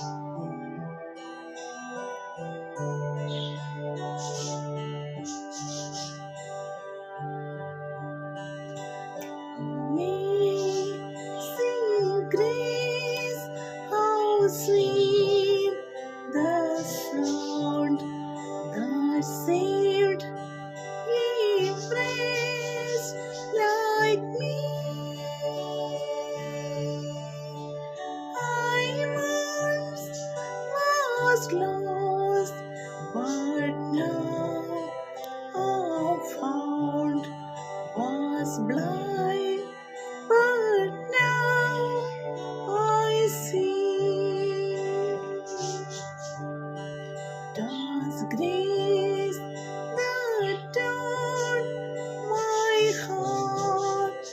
Amazing grace, how sweet the sound that saved a wretch like me. I once was lost, but now I'm found. Was blind, but now I see. God's grace that turned my heart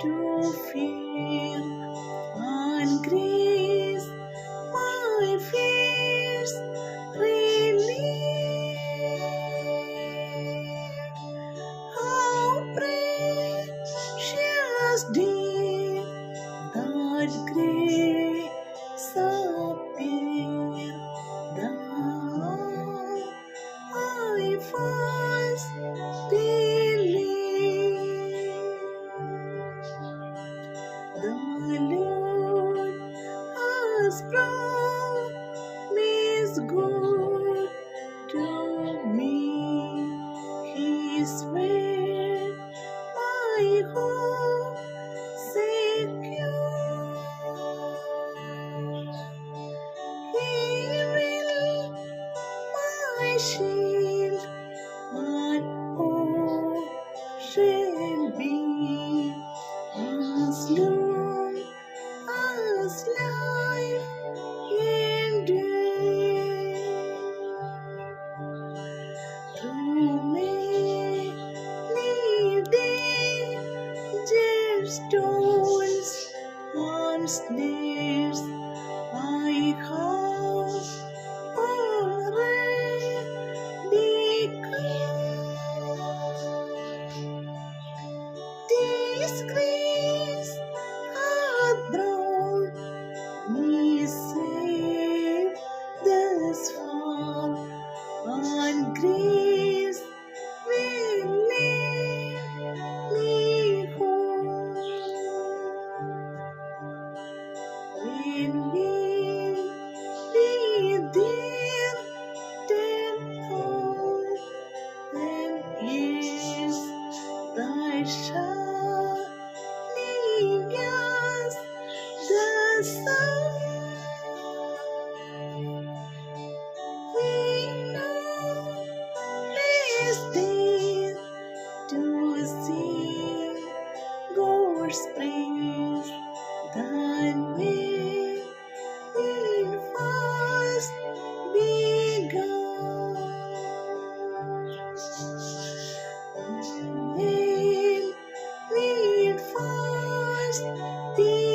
to fear, and grace my fears relieved. How precious did that grace appear, thou I first believed. The Lord has promised good to me. His word, my hope secure. He will my shield and portion be, as long as life endures. Through many dangers, toils, and snares, I have already come. This grace hath brought me safe thus far, and grace will lead me home. When will be there 10,000 years, thy shining as the sun? We know is there to sing God's praise, than when it first begun. When it first begun.